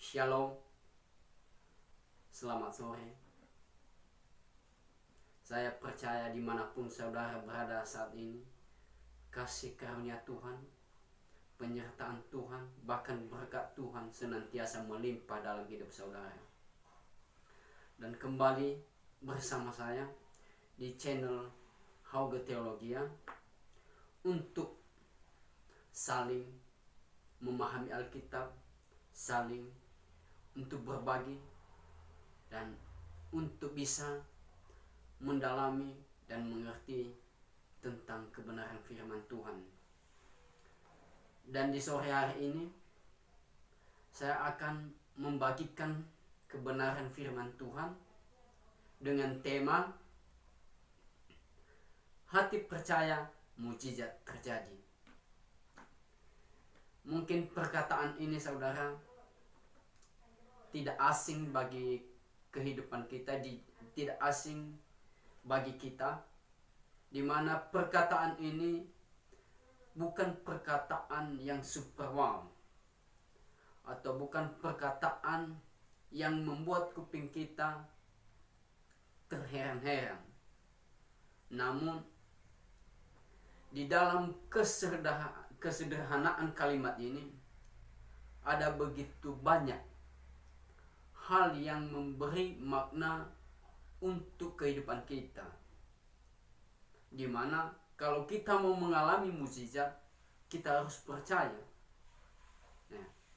Shalom, selamat sore. Saya percaya dimanapun saudara berada saat ini, kasih karunia Tuhan, penyertaan Tuhan, bahkan berkat Tuhan senantiasa melimpah dalam hidup saudara. Dan kembali bersama saya di channel Hauge Theologia untuk saling memahami Alkitab, saling untuk berbagi, dan untuk bisa mendalami dan mengerti tentang kebenaran firman Tuhan. Dan di sore hari ini saya akan membagikan kebenaran firman Tuhan dengan tema hati percaya, mujizat terjadi. Mungkin perkataan ini saudara tidak asing bagi kehidupan kita, tidak asing bagi kita, di mana perkataan ini bukan perkataan yang super wow, atau bukan perkataan yang membuat kuping kita terheran-heran. Namun di dalam kesederhanaan kalimat ini ada begitu banyak hal yang memberi makna untuk kehidupan kita, dimana kalau kita mau mengalami mukjizat, kita harus percaya,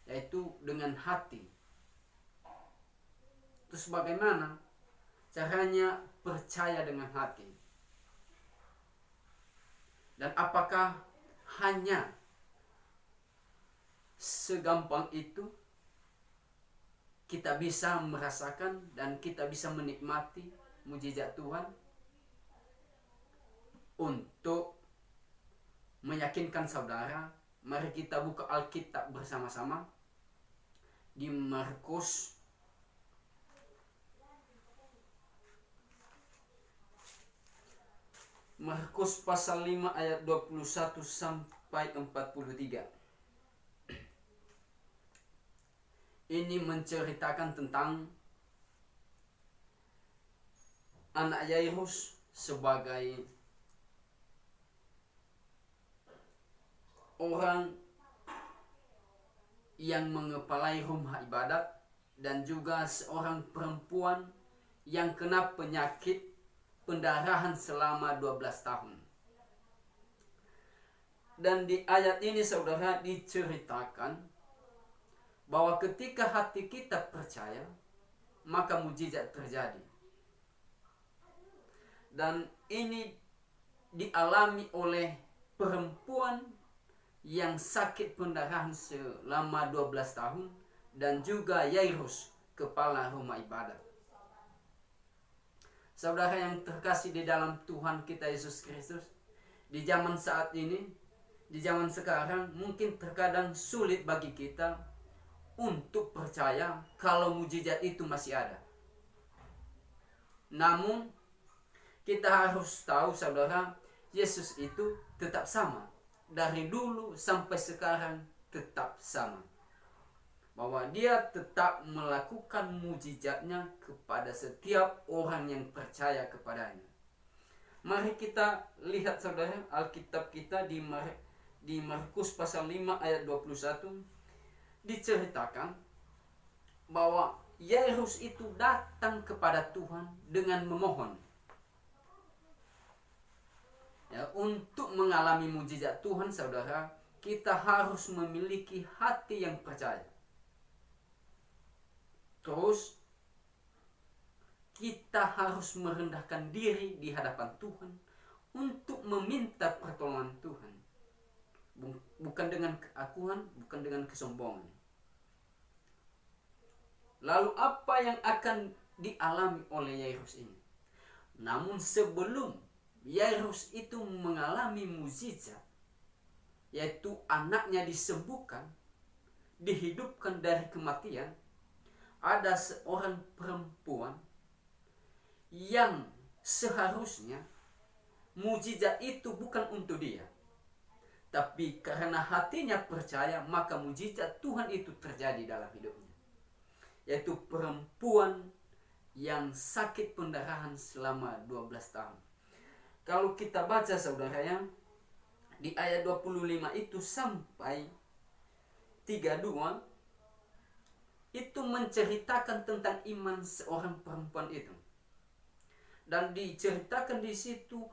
yaitu dengan hati. Terus bagaimana caranya percaya dengan hati? Dan apakah hanya segampang itu kita bisa merasakan dan kita bisa menikmati mujizat Tuhan? Untuk meyakinkan saudara, mari kita buka Alkitab bersama-sama di Markus pasal 5 ayat 21 sampai 43. Ini menceritakan tentang anak Yairus sebagai orang yang mengepalai rumah ibadat, dan juga seorang perempuan yang kena penyakit pendarahan selama 12 tahun. Dan di ayat ini saudara diceritakan bahwa ketika hati kita percaya, maka mujizat terjadi. Dan ini dialami oleh perempuan yang sakit pendarahan selama 12 tahun, dan juga Yairus, kepala rumah ibadat. Saudara yang terkasih di dalam Tuhan kita Yesus Kristus, di zaman saat ini, di zaman sekarang, mungkin terkadang sulit bagi kita untuk percaya kalau mujizat itu masih ada. Namun kita harus tahu saudara, Yesus itu tetap sama. Dari dulu sampai sekarang tetap sama. Bahwa dia tetap melakukan mujizatnya kepada setiap orang yang percaya kepadanya. Mari kita lihat saudara Alkitab kita di Markus pasal 5 ayat 21. Diceritakan bahwa Yairus itu datang kepada Tuhan dengan memohon, untuk mengalami mujizat Tuhan saudara, kita harus memiliki hati yang percaya. Terus kita harus merendahkan diri di hadapan Tuhan untuk meminta pertolongan Tuhan, bukan dengan keakuan, bukan dengan kesombongan. Lalu apa yang akan dialami oleh Yairus ini? Namun sebelum Yairus itu mengalami mukjizat, yaitu anaknya disembuhkan, dihidupkan dari kematian, ada seorang perempuan yang seharusnya mukjizat itu bukan untuk dia, tapi karena hatinya percaya, maka mujizat Tuhan itu terjadi dalam hidupnya. yaitu perempuan yang sakit pendarahan selama 12 tahun. Kalau kita baca saudara yang di ayat 25 itu sampai 32 itu menceritakan tentang iman seorang perempuan itu. Dan diceritakan di situ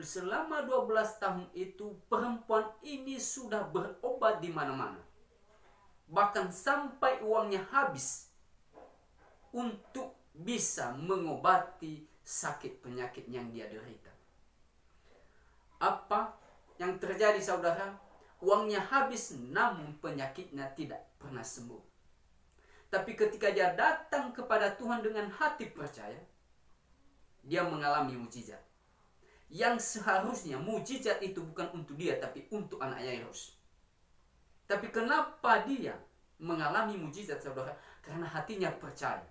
selama 12 tahun itu perempuan ini sudah berobat di mana-mana. Bahkan sampai uangnya habis untuk bisa mengobati sakit penyakit yang dia derita. Apa yang terjadi saudara? Uangnya habis namun penyakitnya tidak pernah sembuh. Tapi ketika dia datang kepada Tuhan dengan hati percaya, dia mengalami mujizat. Yang seharusnya mujizat itu bukan untuk dia, tapi untuk anak Yairus. Tapi kenapa dia mengalami mujizat saudara? Karena hatinya percaya.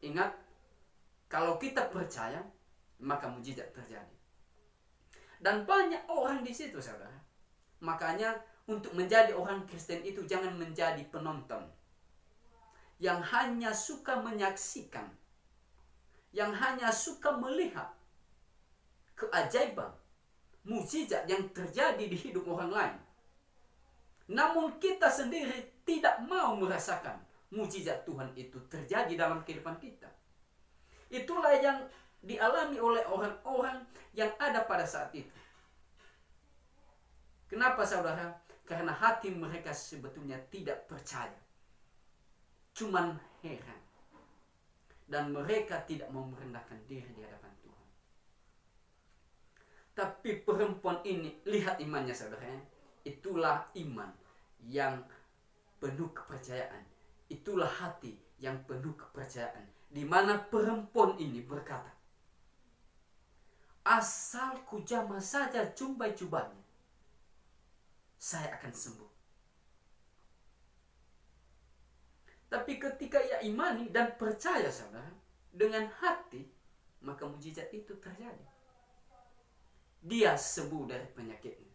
Ingat, kalau kita percaya, maka mujizat terjadi. Dan banyak orang di situ saudara. Makanya untuk menjadi orang Kristen itu jangan menjadi penonton yang hanya suka menyaksikan, yang hanya suka melihat keajaiban, mujizat yang terjadi di hidup orang lain. Namun kita sendiri tidak mau merasakan mujizat Tuhan itu terjadi dalam kehidupan kita. Itulah yang dialami oleh orang-orang yang ada pada saat itu. Kenapa saudara? Karena hati mereka sebetulnya tidak percaya. Cuman heran. Dan mereka tidak mau merendahkan diri di hadapan Tuhan. Tapi perempuan ini, lihat imannya saudara. Itulah iman yang penuh kepercayaan. Itulah hati yang penuh kepercayaan. Di mana perempuan ini berkata, asal ku jamah saja jubah-jubahnya, saya akan sembuh. Tapi ketika ia imani dan percaya saudara, dengan hati, maka mujizat itu terjadi. Dia sembuh dari penyakitnya.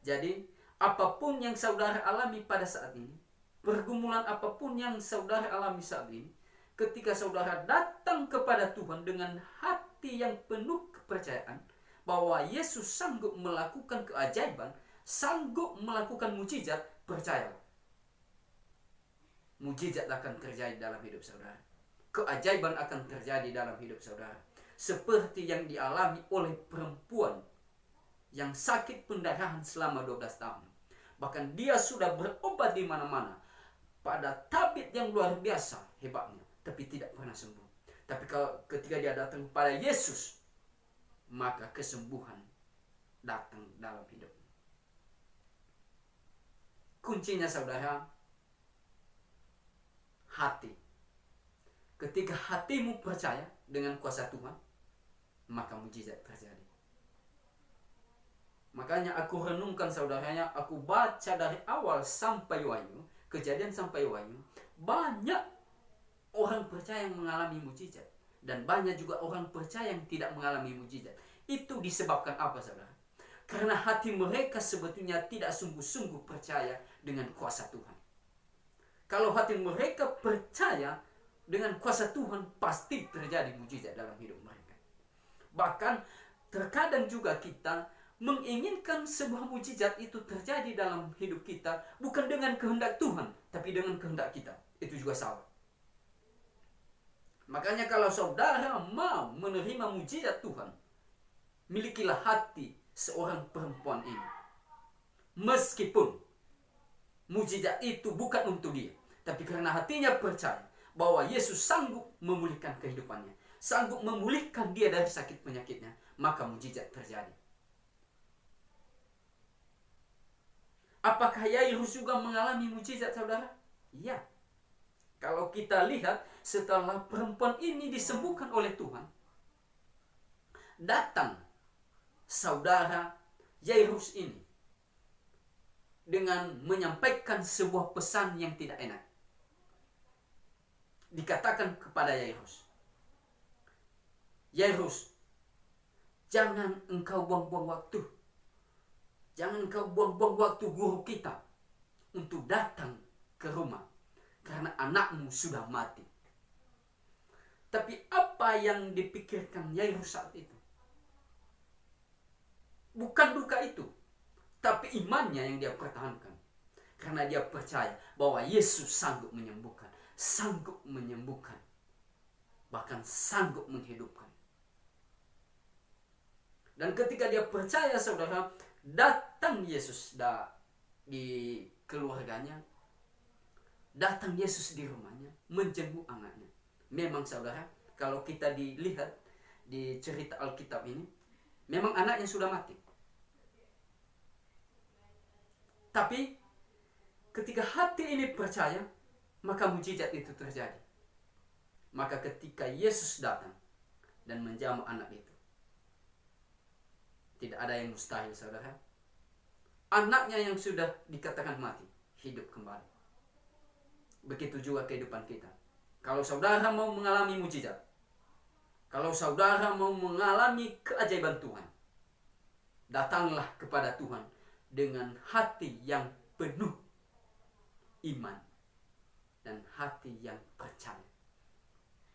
Jadi, apapun yang saudara alami pada saat ini, pergumulan apapun yang saudara alami saat ini, ketika saudara datang kepada Tuhan dengan hati yang penuh kepercayaan, bahwa Yesus sanggup melakukan keajaiban, sanggup melakukan mujizat, percayalah. Mujizat akan terjadi dalam hidup saudara. Keajaiban akan terjadi dalam hidup saudara. Seperti yang dialami oleh perempuan yang sakit pendarahan selama 12 tahun. Bahkan dia sudah berobat di mana-mana. Pada tabib yang luar biasa hebatnya. Tapi tidak pernah sembuh. Tapi ketika dia datang pada Yesus, maka kesembuhan datang dalam hidupnya. Kuncinya saudara, hati. Ketika hatimu percaya dengan kuasa Tuhan, maka mujizat terjadi. Makanya aku renungkan saudaranya, aku baca dari awal sampai Wahyu, Kejadian sampai Wahyu, banyak orang percaya yang mengalami mujizat. Dan banyak juga orang percaya yang tidak mengalami mujizat. Itu disebabkan apa saudara? Karena hati mereka sebetulnya tidak sungguh-sungguh percaya dengan kuasa Tuhan. Kalau hati mereka percaya dengan kuasa Tuhan, pasti terjadi mujizat dalam hidup mereka. Bahkan terkadang juga kita menginginkan sebuah mujizat itu terjadi dalam hidup kita, bukan dengan kehendak Tuhan, tapi dengan kehendak kita. Itu juga salah. Makanya kalau saudara mau menerima mujizat Tuhan, milikilah hati seorang perempuan ini. Meskipun mujizat itu bukan untuk dia, tapi karena hatinya percaya bahwa Yesus sanggup memulihkan kehidupannya, sanggup memulihkan dia dari sakit penyakitnya, maka mujizat terjadi. Apakah Yairus juga mengalami mujizat saudara? Iya. Kalau kita lihat setelah perempuan ini disembuhkan oleh Tuhan, datang saudara Yairus ini dengan menyampaikan sebuah pesan yang tidak enak. Dikatakan kepada Yairus, Yairus, jangan engkau buang-buang waktu. Jangan engkau buang-buang waktu guru kita untuk datang ke rumah. Karena anakmu sudah mati. Tapi apa yang dipikirkan Yairus saat itu? Bukan duka itu, tapi imannya yang dia pertahankan. Karena dia percaya bahwa Yesus sanggup menyembuhkan, bahkan sanggup menghidupkan. Dan ketika dia percaya, saudara, datang Yesus di keluarganya, datang Yesus di rumahnya, menjenguk anaknya. Memang saudara, kalau kita dilihat di cerita Alkitab ini, memang anaknya sudah mati. Tapi ketika hati ini percaya, maka mujizat itu terjadi. Maka ketika Yesus datang dan menjamah anak itu, tidak ada yang mustahil, saudara. Anaknya yang sudah dikatakan mati, hidup kembali. Begitu juga kehidupan kita. Kalau saudara mau mengalami mujizat, kalau saudara mau mengalami keajaiban Tuhan, datanglah kepada Tuhan dengan hati yang penuh iman dan hati yang percaya.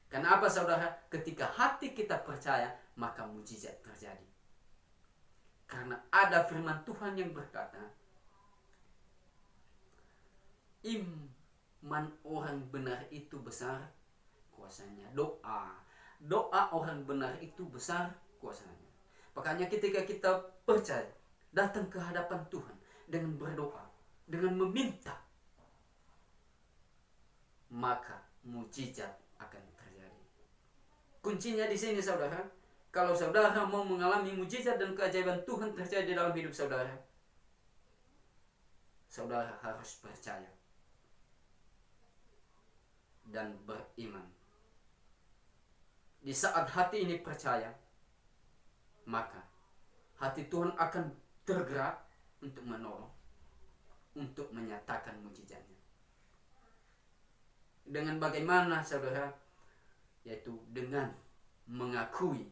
Karena apa, saudara? Ketika hati kita percaya, maka mujizat terjadi. Karena ada firman Tuhan yang berkata, iman orang benar itu besar kuasanya. Doa orang benar itu besar kuasanya. Makanya ketika kita percaya, datang ke hadapan Tuhan dengan berdoa, dengan meminta, maka mujizat akan terjadi. Kuncinya di sini, saudara. Kalau saudara mau mengalami mujizat dan keajaiban Tuhan terjadi dalam hidup saudara, saudara harus percaya dan beriman. Di saat hati ini percaya, maka hati Tuhan akan tergerak untuk menolong, untuk menyatakan mujizatnya. Dengan bagaimana, saudara? Yaitu dengan mengakui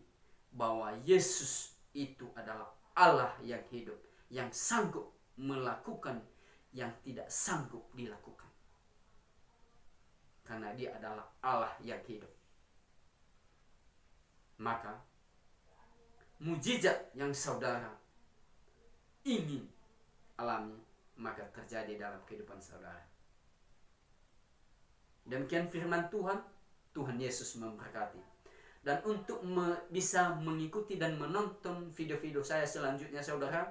bahwa Yesus itu adalah Allah yang hidup, yang sanggup melakukan yang tidak sanggup dilakukan. Karena dia adalah Allah yang hidup. Maka mujizat yang saudara ingin alami, maka terjadi dalam kehidupan saudara. Demikian firman Tuhan. Tuhan Yesus memberkati. Dan untuk bisa mengikuti dan menonton video-video saya selanjutnya, saudara,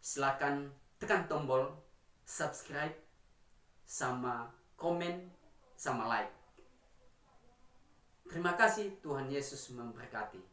silakan tekan tombol subscribe, sama komen, sama like. Terima kasih. Tuhan Yesus memberkati.